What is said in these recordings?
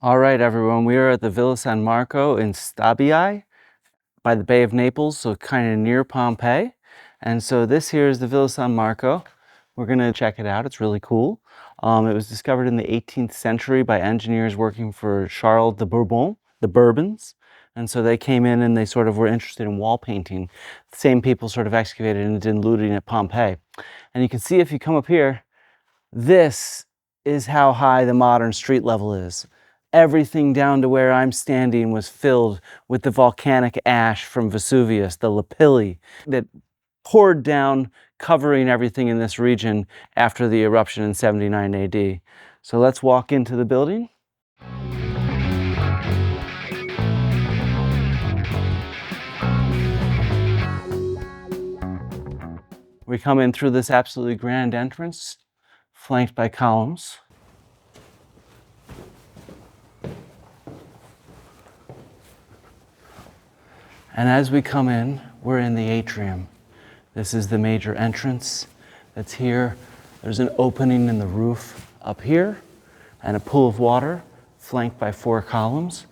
All right, everyone, we are at the Villa San Marco in Stabiae by the Bay of Naples, so kind of near Pompeii. And so this here is the Villa San Marco. We're gonna check it out, it's really cool. It was discovered in the 18th century by engineers working for Charles de Bourbon, the Bourbons. And so they came in and they sort of were interested in wall painting. The same people sort of excavated and did looting at Pompeii. And you can see if you come up here, this is how high the modern street level is. Everything down to where I'm standing was filled with the volcanic ash from Vesuvius, the lapilli, that poured down, covering everything in this region after the eruption in 79 AD. So let's walk into the building. We come in through this absolutely grand entrance, flanked by columns. And as we come in, we're in the atrium. This is the major entrance that's here. There's an opening in the roof up here and a pool of water flanked by 4 columns.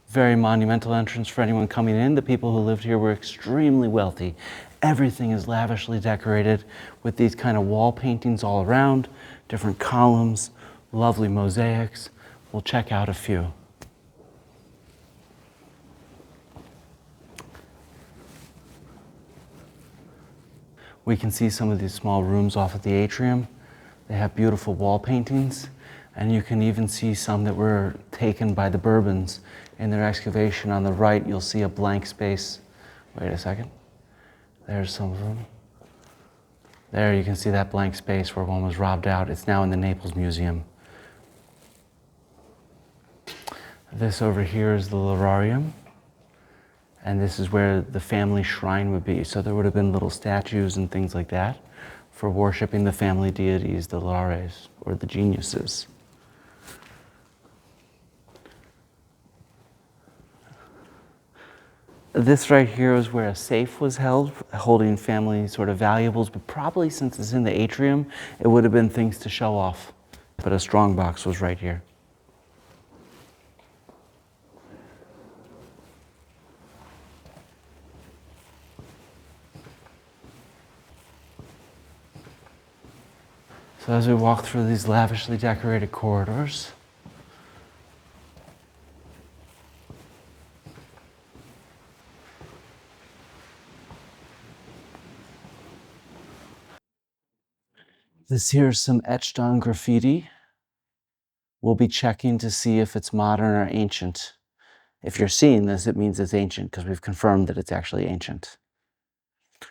Very monumental entrance for anyone coming in. The people who lived here were extremely wealthy. Everything is lavishly decorated with these kind of wall paintings all around, different columns, lovely mosaics. We'll check out a few. We can see some of these small rooms off at the atrium. They have beautiful wall paintings, and you can even see some that were taken by the Bourbons in their excavation. On the right, you'll see a blank space. Wait a second. There's some of them. There you can see that blank space where one was robbed out. It's now in the Naples Museum. This over here is the Lararium. And this is where the family shrine would be. So there would have been little statues and things like that for worshiping the family deities, the lares, or the geniuses. This right here is where a safe was held, holding family sort of valuables, but probably since it's in the atrium, it would have been things to show off. But a strong box was right here. So as we walk through these lavishly decorated corridors, this here's some etched on graffiti. We'll be checking to see if it's modern or ancient. If you're seeing this, it means it's ancient because we've confirmed that it's actually ancient.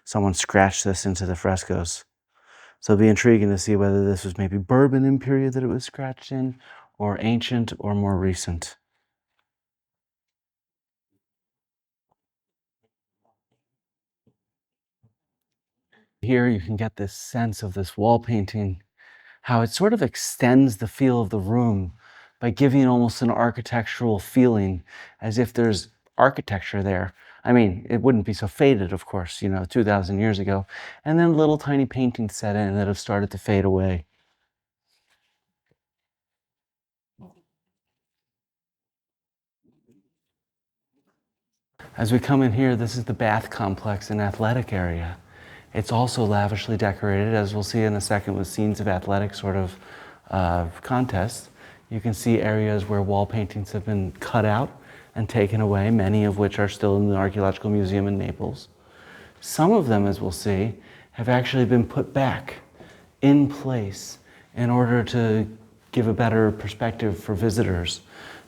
Someone scratched this into the frescoes. So it'll be intriguing to see whether this was maybe Bourbon in period that it was scratched in, or ancient, or more recent. Here you can get this sense of this wall painting, how it sort of extends the feel of the room by giving almost an architectural feeling, as if there's architecture there. I mean, it wouldn't be so faded, of course, 2,000 years ago. And then little tiny paintings set in that have started to fade away. As we come in here, this is the bath complex and athletic area. It's also lavishly decorated, as we'll see in a second with scenes of athletic sort of contests. You can see areas where wall paintings have been cut out and taken away, many of which are still in the Archaeological Museum in Naples. Some of them, as we'll see, have actually been put back in place in order to give a better perspective for visitors.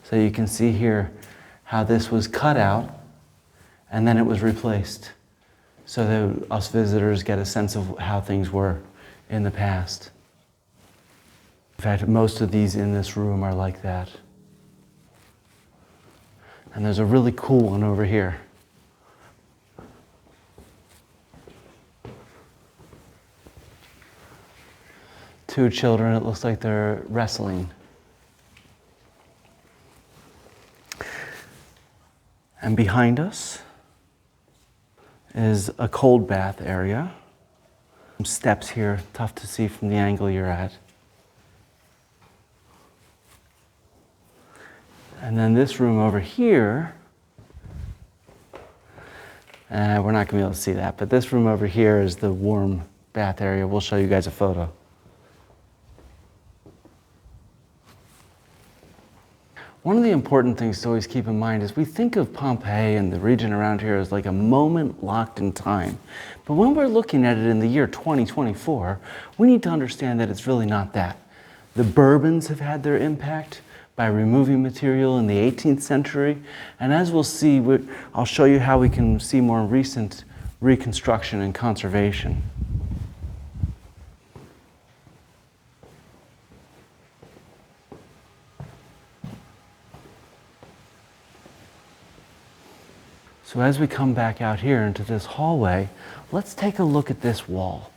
So you can see here how this was cut out and then it was replaced so that us visitors get a sense of how things were in the past. In fact, most of these in this room are like that. And there's a really cool one over here. Two children, it looks like they're wrestling. And behind us is a cold bath area. Some steps here, tough to see from the angle you're at. And then this room over here, we're not going to be able to see that, but this room over here is the warm bath area. We'll show you guys a photo. One of the important things to always keep in mind is we think of Pompeii and the region around here as like a moment locked in time. But when we're looking at it in the year 2024, we need to understand that it's really not that. The Bourbons have had their impact by removing material in the 18th century. And as we'll see, I'll show you how we can see more recent reconstruction and conservation. So as we come back out here into this hallway, let's take a look at this wall.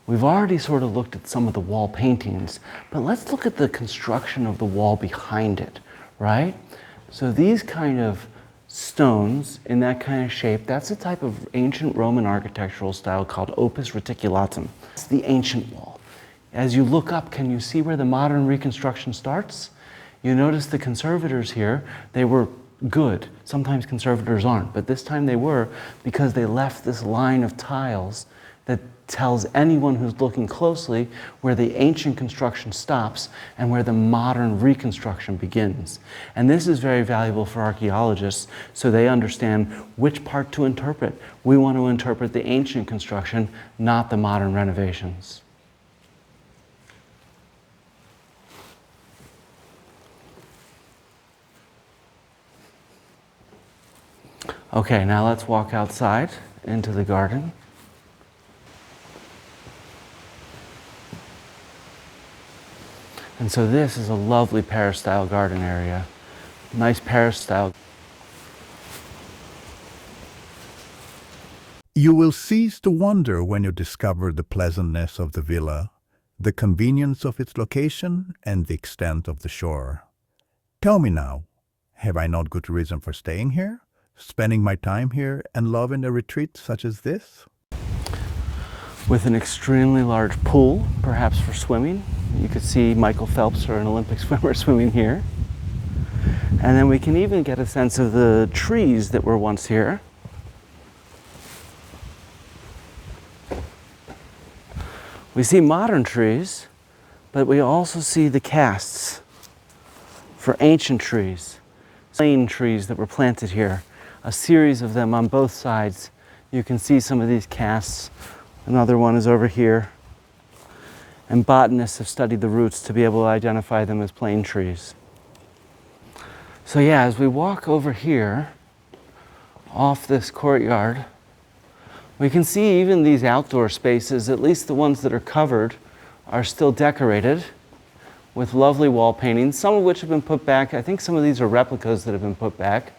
We've already sort of looked at some of the wall paintings, but let's look at the construction of the wall behind it, right? So these kind of stones in that kind of shape, that's a type of ancient Roman architectural style called opus reticulatum. It's the ancient wall. As you look up, can you see where the modern reconstruction starts? You notice the conservators here, they were good. Sometimes conservators aren't, but this time they were, because they left this line of tiles that tells anyone who's looking closely where the ancient construction stops and where the modern reconstruction begins. And this is very valuable for archaeologists so they understand which part to interpret. We want to interpret the ancient construction, not the modern renovations. Okay, now let's walk outside into the garden. And so this is a lovely peristyle garden area. Nice peristyle. You will cease to wonder when you discover the pleasantness of the villa, the convenience of its location, and the extent of the shore. Tell me now, have I not good reason for staying here, spending my time here, and loving a retreat such as this? With an extremely large pool, perhaps for swimming. You could see Michael Phelps or an Olympic swimmer swimming here. And then we can even get a sense of the trees that were once here. We see modern trees, but we also see the casts for ancient trees, plane trees that were planted here. A series of them on both sides. You can see some of these casts. Another one is over here. And botanists have studied the roots to be able to identify them as plane trees. So yeah, as we walk over here, off this courtyard, we can see even these outdoor spaces, at least the ones that are covered, are still decorated with lovely wall paintings, some of which have been put back. I think some of these are replicas that have been put back.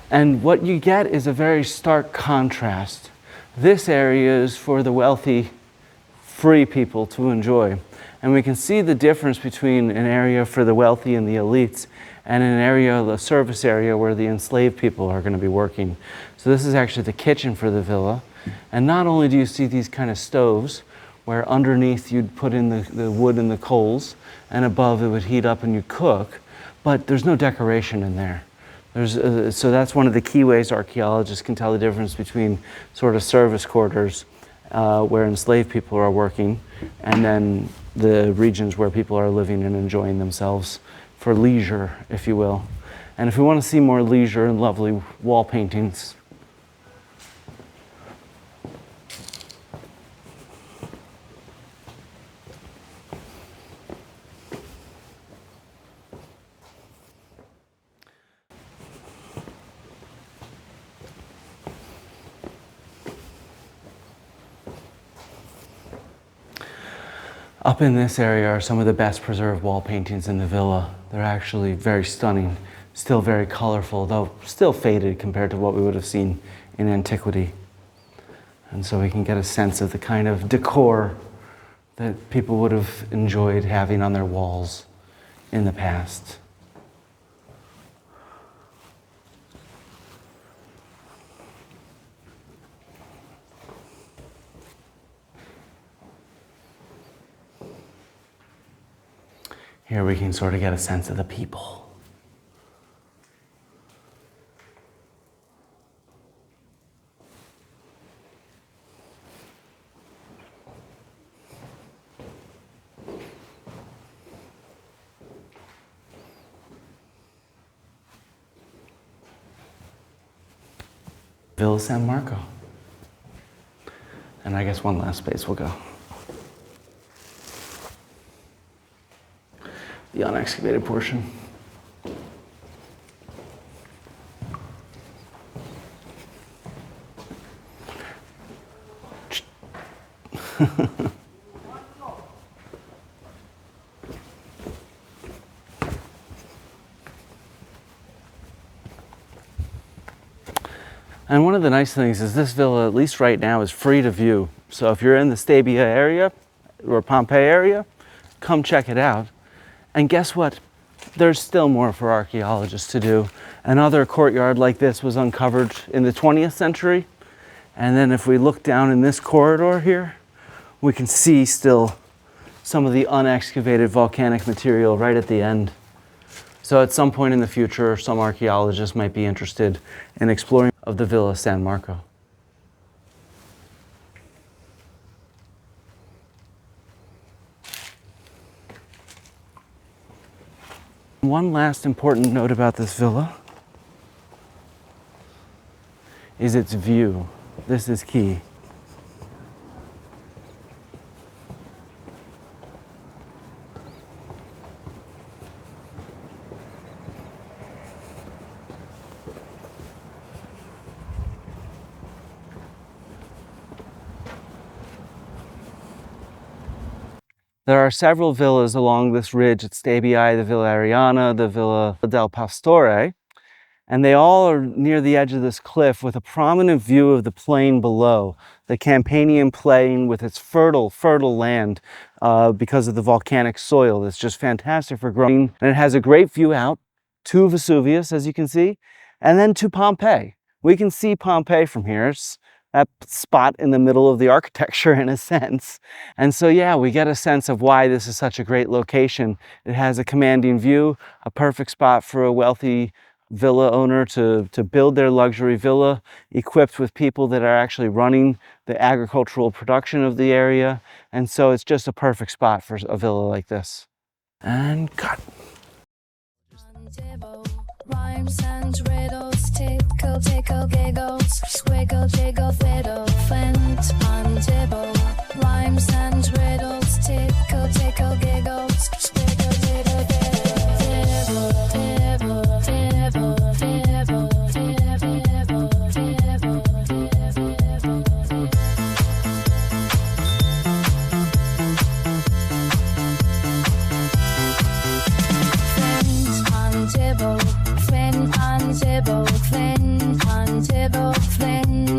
And what you get is a very stark contrast. This area is for the wealthy, free people to enjoy. And we can see the difference between an area for the wealthy and the elites and an area, the service area, where the enslaved people are going to be working. So this is actually the kitchen for the villa. And not only do you see these kind of stoves, where underneath you'd put in the wood and the coals, and above it would heat up and you cook, but there's no decoration in there. So that's one of the key ways archaeologists can tell the difference between sort of service quarters where enslaved people are working and then the regions where people are living and enjoying themselves for leisure, if you will. And if we want to see more leisure and lovely wall paintings, up in this area are some of the best preserved wall paintings in the villa. They're actually very stunning, still very colorful, though still faded compared to what we would have seen in antiquity. And so we can get a sense of the kind of decor that people would have enjoyed having on their walls in the past. Here we can sort of get a sense of the people. Villa San Marco. And I guess one last space will go. The unexcavated portion. And one of the nice things is this villa, at least right now, is free to view. So if you're in the Stabiae area or Pompeii area, come check it out. And guess what? There's still more for archaeologists to do. Another courtyard like this was uncovered in the 20th century. And then if we look down in this corridor here, we can see still some of the unexcavated volcanic material right at the end. So at some point in the future, some archaeologists might be interested in exploring of the Villa San Marco. One last important note about this villa is its view. This is key. There are several villas along this ridge at Stabiae, the Villa Ariana, the Villa del Pastore, and they all are near the edge of this cliff with a prominent view of the plain below, the Campanian plain with its fertile land because of the volcanic soil that's just fantastic for growing. And it has a great view out to Vesuvius, as you can see, and then to Pompeii. We can see Pompeii from here. It's that spot in the middle of the architecture in a sense. And so yeah, we get a sense of why this is such a great location. It has a commanding view, a perfect spot for a wealthy villa owner to build their luxury villa, equipped with people that are actually running the agricultural production of the area. And so it's just a perfect spot for a villa like this. And cut. Rhymes and riddles, tickle, tickle, giggles, squiggle, jiggle, fiddle, Flint on Dibble. Rhymes and riddles, tickle, tickle, giggles, squiggle, jiggle, fiddle, Dibble, Dibble, Dibble, Dibble, Dibble, Flint on Dibble. Flint on Dibble, Flint on Dibble, Flint